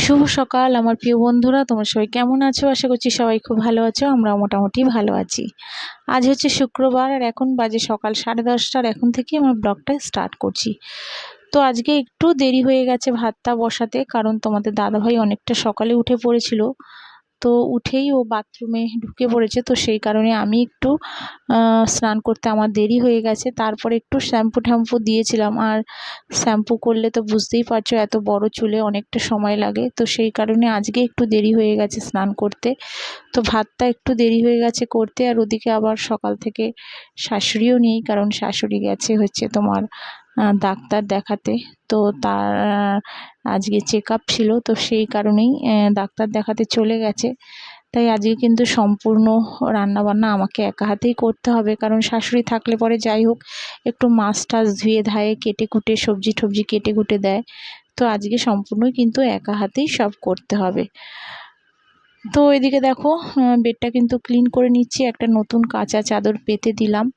শুভ সকাল আমার প্রিয় বন্ধুরা, তোমরা সবাই কেমন আছো? আশা করছি সবাই খুব ভালো আছো। আমরা মোটামুটি ভালো আছি। আজ হচ্ছে শুক্রবার আর এখন বাজে সকাল 10:30। এখন থেকে আমার ব্লগটা স্টার্ট করছি। তো আজকে একটু দেরি হয়ে গেছে ভাতটা বসাতে, কারণ তোমাদের দাদাভাই অনেকটা সকালে উঠে পড়েছিল। তো উঠেই ও বাথরুমে ঢুকে পড়েছে, তো সেই কারণে আমি একটু স্নান করতে আমার দেরি হয়ে গেছে। তারপরে একটু শ্যাম্পু ট্যাম্পু দিয়েছিলাম, আর শ্যাম্পু করলে তো বুঝতেই পারছো এত বড় চুলে অনেকটা সময় লাগে, তো সেই কারণে আজকে একটু দেরি হয়ে গেছে স্নান করতে। তো ভাতটা একটু দেরি হয়ে গেছে করতে, আর ওদিকে আবার সকাল থেকে শাশুড়িও নেই, কারণ শাশুড়ি গেছে হচ্ছে তোমার ডাক্তার দেখাতে। তো তার আজকে চেক আপ ছিল, তো সেই কারণেই ডাক্তার দেখাতে চলে গেছে। তাই আজকে কিন্তু সম্পূর্ণ রান্নাবান্না আমাকে একা হাতেই করতে হবে, কারণ শাশুড়ি থাকলে পরে যাই হোক একটু মাছ টাছ ধুয়ে ধায়ে কেটে কুটে সবজি টবজি কেটে কুটে দেয়। তো আজকে সম্পূর্ণই কিন্তু একা হাতেই সব করতে হবে। তো এদিকে দেখো বেডটা কিন্তু ক্লিন করে নিচ্ছি, একটা নতুন কাঁচা চাদর পেতে দিলাম,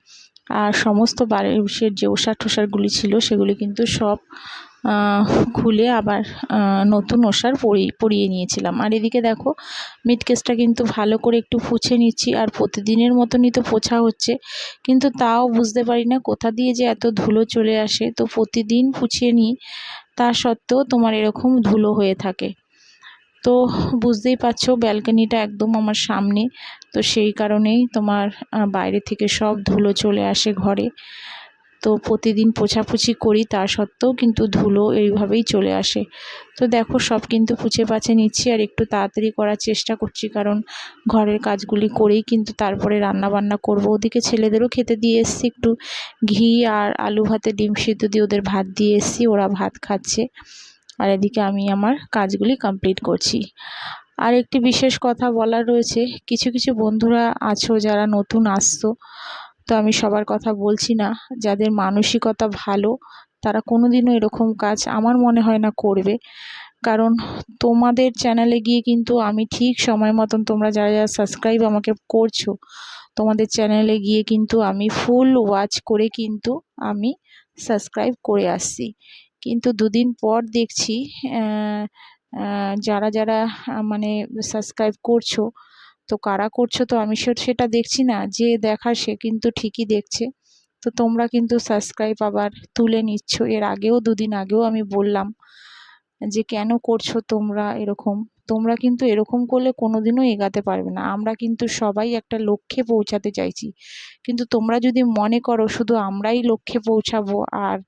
আর সমস্ত বালিশের যে ওষা টোষারগুলি ছিল সেগুলি কিন্তু সব খুলে আবার নতুন ওষার পরিয়ে নিয়েছিলাম। আর এদিকে দেখো মিটকেসটা কিন্তু ভালো করে একটু পুছে নিচ্ছি, আর প্রতিদিনের মতনই তো পোছা হচ্ছে, কিন্তু তাও বুঝতে পারি না কোথা দিয়ে যে এত ধুলো চলে আসে। তো প্রতিদিন পুছিয়ে নিই, তা সত্ত্বেও তোমার এরকম ধুলো হয়ে থাকে। তো বুঝতেই পারছো ব্যালকনিটা একদম আমার সামনে, তো সেই কারণেই তোমার বাইরে থেকে সব ধুলো চলে আসে ঘরে। তো প্রতিদিন পোছাপুছি করি, তা সত্ত্বেও কিন্তু ধুলো এইভাবেই চলে আসে। তো দেখো সব কিন্তু পুছে পাছে নিচ্ছি, আর একটু তাড়াতাড়ি করার চেষ্টা করছি, কারণ ঘরের কাজগুলি করেই কিন্তু তারপরে রান্না বান্না করব। ওদিকে ছেলেদেরও খেতে দিয়ে এসছি, একটু ঘি আর আলু ভাতে ডিম সিদ্ধ দিয়ে ওদের ভাত দিয়ে এসছি, ওরা ভাত খাচ্ছে। আর এদিকে আমি আমার কাজগুলি কমপ্লিট করছি। আর একটি বিশেষ কথা বলার রয়েছে, কিছু কিছু বন্ধুরা আছো যারা নতুন আসছো, তো আমি সবার কথা বলছি না, যাদের মানসিকতা ভালো তারা কোনোদিনও এরকম কাজ আমার মনে হয় না করবে। কারণ তোমাদের চ্যানেলে গিয়ে কিন্তু আমি ঠিক সময় মতন, তোমরা যারা যারা সাবস্ক্রাইব আমাকে করছো, তোমাদের চ্যানেলে গিয়ে কিন্তু আমি ফুল ওয়াচ করে কিন্তু আমি সাবস্ক্রাইব করে আসছি। কিন্তু দুদিন পর দেখছি যারা যারা মানে সাবস্ক্রাইব করছো, তো কারা করছো তো আমি সেটা দেখছি না, যে দেখার সে কিন্তু ঠিকই দেখছে। তো তোমরা কিন্তু সাবস্ক্রাইব আবার তুলে নিচ্ছ। এর আগেও দুদিন আগেও আমি বললাম যে কেন করছো তোমরা এরকম। তোমরা কিন্তু এরকম করলে কোনোদিনও এগাতে পারবে না। আমরা কিন্তু সবাই একটা লক্ষ্যে পৌঁছাতে চাইছি, কিন্তু তোমরা যদি মনে করো শুধু আমরাই লক্ষ্যে পৌঁছাবো, আর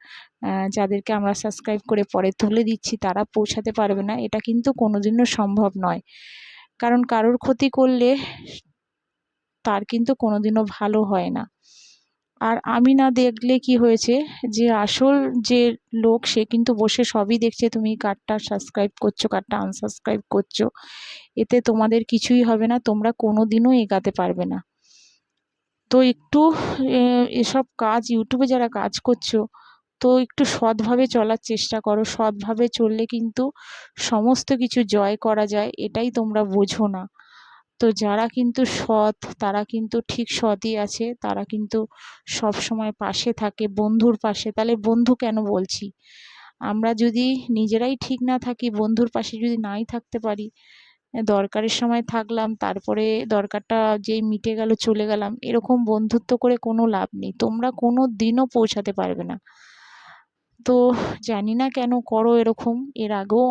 যাদেরকে আমরা সাবস্ক্রাইব করে পরে তুলে দিচ্ছি তারা পৌঁছাতে পারবে না, এটা কিন্তু কোনোদিনও সম্ভব নয়। কারণ কারোর ক্ষতি করলে তার কিন্তু কোনোদিনও ভালো হয় না। আর আমি না দেখলে কি হয়েছে, যে আসল যে লোক সে কিন্তু বসে সবই দেখছে, তুমি কারটা সাবস্ক্রাইব করছো কারটা আনসাবস্ক্রাইব করছো। এতে তোমাদের কিছুই হবে না, তোমরা কোনোদিনও এগাতে পারবে না। তো একটু এসব কাজ ইউটিউবে যারা কাজ করছো, তো একটু সৎভাবে চলার চেষ্টা করো। সৎভাবে চললে কিন্তু সমস্ত কিছু জয় করা যায়, এটাই তোমরা বোঝো না। তো যারা কিন্তু সৎ তারা কিন্তু ঠিক সৎই আছে, তারা কিন্তু সব সময় পাশে থাকে, বন্ধুর পাশে। তাহলে বন্ধু কেন বলছি, আমরা যদি নিজেরাই ঠিক না থাকি, বন্ধুর পাশে যদি নাই থাকতে পারি, দরকারের সময় থাকলাম তারপরে দরকারটা যেই মিটে গেল চলে গেলাম, এরকম বন্ধুত্ব করে কোনো লাভ নেই, তোমরা কোনো দিনও পৌঁছাতে পারবে না। তো জানি না কেন করো এরকম, এর আগেও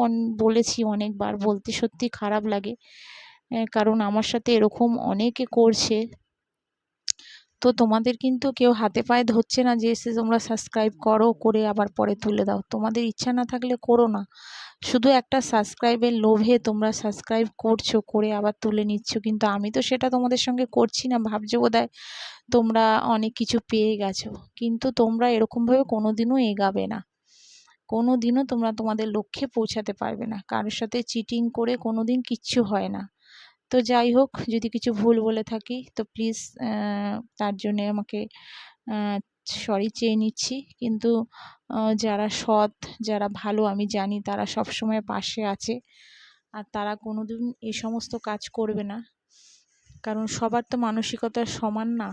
বলেছি অনেকবার, বলতে সত্যি খারাপ লাগে। কারণ আমার সাথে এরকম অনেকে করছে। তো তোমাদের কিন্তু কেউ হাতে পায়ে ধরছে না যে এসে তোমরা সাবস্ক্রাইব করো, করে আবার পরে তুলে দাও। তোমাদের ইচ্ছা না থাকলে করো না, শুধু একটা সাবস্ক্রাইবের লোভে তোমরা সাবস্ক্রাইব করছো, করে আবার তুলে নিচ্ছ। কিন্তু আমি তো সেটা তোমাদের সঙ্গে করছি না, ভাবছো বোধহয় তোমরা অনেক কিছু পেয়ে গেছো। কিন্তু তোমরা এরকমভাবে কোনোদিনও এগাবে না, কোনোদিনও তোমরা তোমাদের লক্ষ্যে পৌঁছাতে পারবে না। কারোর সাথে চিটিং করে কোনোদিন কিচ্ছু হয় না। তো যাই হোক, যদি কিছু ভুল বলে থাকি তো প্লিজ তার জন্যে আমাকে সরি চেয়ে নিচ্ছি। কিন্তু যারা সৎ, যারা ভালো আমি জানি তারা সবসময় পাশে আছে, আর তারা কোনোদিন এই সমস্ত কাজ করবে না, কারণ সবার তো মানসিকতা সমান না।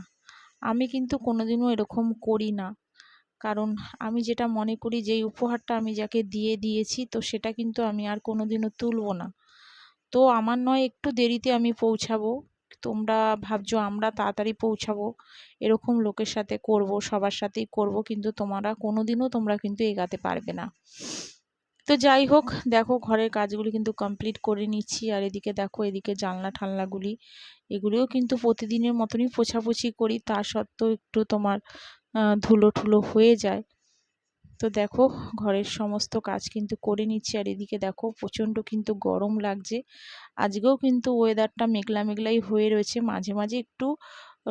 আমি কিন্তু কোনোদিনও এরকম করি না, কারণ আমি যেটা মনে করি যেই উপহারটা আমি যাকে দিয়েছি তো সেটা কিন্তু আমি আর কোনোদিনও তুলবো না। তো আমার নয় একটু দেরিতে আমি পৌঁছাবো, তোমরা ভাবছো আমরা তাড়াতাড়ি পৌঁছাবো, এরকম লোকের সাথে করব, সবার সাথেই করব, কিন্তু তোমরা কিন্তু এগাতে পারবে না। তো যাই হোক, দেখো ঘরের কাজগুলি কিন্তু কমপ্লিট করে নিচ্ছি। আর এদিকে দেখো, এদিকে জানলা ঠানলাগুলি এগুলিও কিন্তু প্রতিদিনের মতনই পোছাপুছি করি, তা সত্ত্বেও একটু তোমার ধুলো ঠুলো হয়ে যায়। তো দেখো ঘরের সমস্ত কাজ কিন্তু করে নিচ্ছি। আর এদিকে দেখো প্রচণ্ড কিন্তু গরম লাগছে। আজকেও কিন্তু ওয়েদারটা মেঘলা মেঘলাই হয়ে রয়েছে, মাঝে মাঝে একটু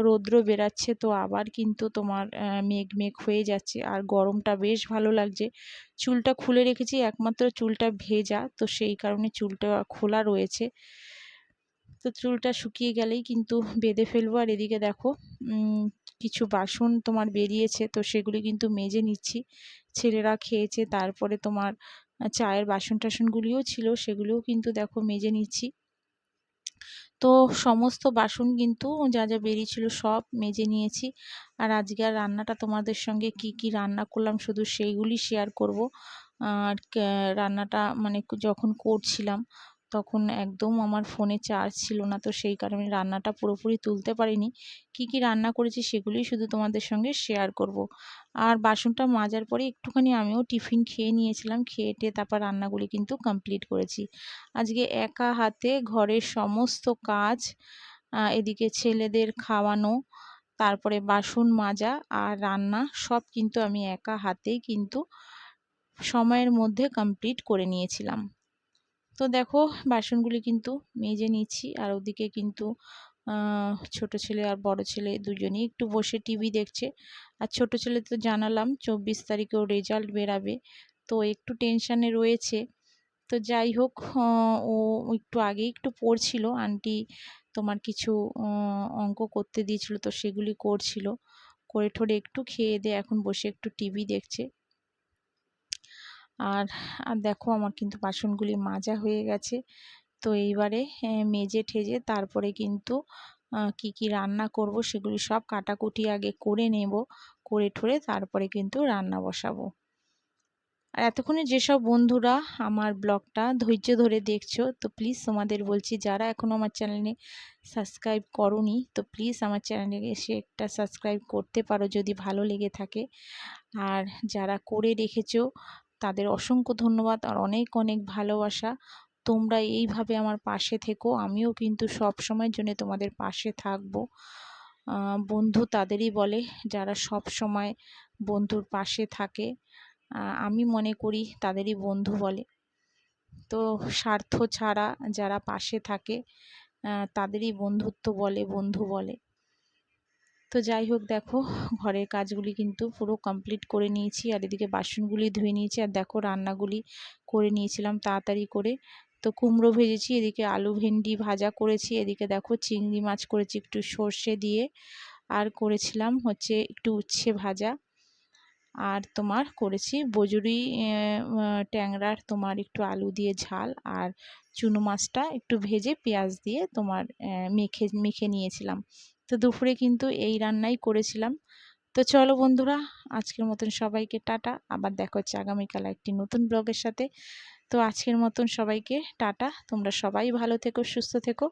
রৌদ্র বেরাচ্ছে, তো আবার কিন্তু তোমার মেঘ মেঘ হয়ে যাচ্ছে। আর গরমটা বেশ ভালো লাগছে। চুলটা খুলে রেখেছি, একমাত্র চুলটা ভেজা, তো সেই কারণে চুলটা খোলা রয়েছে। তো চুলটা শুকিয়ে গেলেই কিন্তু বেঁধে ফেলবো। আর এদিকে দেখো কিছু বাসন তোমার বেরিয়েছে, তো সেগুলি কিন্তু মেজে নিচ্ছি। ছেলেরা খেয়েছে, তারপরে তোমার চায়ের বাসন টাসনগুলিও ছিল, সেগুলিও কিন্তু দেখো মেজে নিচ্ছি। তো সমস্ত বাসন কিন্তু যা যা বেরিয়েছিল সব মেজে নিয়েছি। আর আজকে আর রান্নাটা তোমাদের সঙ্গে কি রান্না করলাম শুধু সেইগুলি শেয়ার করব। আর রান্নাটা মানে যখন করছিলাম তখন একদম আমার ফোনে চার্জ ছিল না, তো সেই কারণে রান্নাটা পুরোপুরি তুলতে পারিনি। কি রান্না করেছি সেগুলি শুধু তোমাদের সঙ্গে শেয়ার করব। আর বাসনটা মাজার পরে একটুখানি আমিও টিফিন খেয়ে নিয়েছিলাম, খেয়ে টেয়ে তারপর রান্নাগুলি কিন্তু কমপ্লিট করেছি। আজকে একা হাতে ঘরের সমস্ত কাজ, এদিকে ছেলেদের খাওয়ানো, তারপরে বাসন মাজা আর রান্না সব কিন্তু আমি একা হাতেই কিন্তু সময়ের মধ্যে কমপ্লিট করে নিয়েছিলাম। তো দেখো বাসনগুলি কিন্তু মেজে নিচ্ছি। আর ওদিকে কিন্তু ছোট ছেলে আর বড় ছেলে দুজনেই একটু বসে টিভি দেখছে। আর ছোট ছেলে তো জানালাম 24 তারিখেও রেজাল্ট বেরাবে, তো একটু টেনশানে রয়েছে। তো যাই হোক, ও একটু আগেই একটু পড়ছিল, আন্টি তোমার কিছু অঙ্ক করতে দিয়েছিল, তো সেগুলি করছিল, করে ঠোরে একটু খেয়ে দিয়ে এখন বসে একটু টিভি দেখছে। আর দেখো আমার কিন্তু বাসনগুলি মাজা হয়ে গেছে। তো এইবারে মেজে ঠেজে তারপরে কিন্তু কি রান্না করব সেগুলি সব কাটাকুটি আগে করে নেব, করে ঠোরে তারপরে কিন্তু রান্না বসাবো। আর এতক্ষণে যেসব বন্ধুরা আমার ব্লগটা ধৈর্য ধরে দেখছো, তো প্লিজ তোমাদের বলছি যারা এখনও আমার চ্যানেলে সাবস্ক্রাইব করোনি, তো প্লিজ আমার চ্যানেলে এসে একটা সাবস্ক্রাইব করতে পারো যদি ভালো লেগে থাকে। আর যারা করে রেখেছো তাদের অসংখ্য ধন্যবাদ আর অনেক অনেক ভালোবাসা। তোমরা এইভাবে আমার পাশে থেকো, আমিও কিন্তু সব সময়ের জন্য তোমাদের পাশে থাকবো। বন্ধু তাদেরই বলে যারা সব সময় বন্ধুর পাশে থাকে, আমি মনে করি তাদেরই বন্ধু বলে। তো স্বার্থ ছাড়া যারা পাশে থাকে তাদেরই বন্ধু বলে। তো যাই হোক, দেখো ঘরের কাজগুলি কিন্তু পুরো কমপ্লিট করে নিয়েছি। আর এদিকে বাসনগুলি ধুয়ে নিয়েছি। আর দেখো রান্নাগুলি করে নিয়েছিলাম তাড়াতাড়ি করে। তো কুমড়ো ভেজেছি, এদিকে আলু ভেন্ডি ভাজা করেছি, এদিকে দেখো চিংড়ি মাছ করেছি একটু সর্ষে দিয়ে, আর করেছিলাম হচ্ছে একটু উচ্ছে ভাজা, আর তোমার করেছি বজুরি ট্যাংরার তোমার একটু আলু দিয়ে ঝাল, আর চুনো মাছটা একটু ভেজে পেঁয়াজ দিয়ে তোমার মেখে নিয়েছিলাম। তো দুপুরে কিন্তু এই রান্নাই করেছিলাম। তো চলো বন্ধুরা, আজকের মতন সবাইকে টাটা, আবার দেখা হচ্ছে আগামীকাল একটি নতুন ব্লগের সাথে। তো আজকের মতন সবাইকে টাটা, তোমরা সবাই ভালো থেকো, সুস্থ থেকো।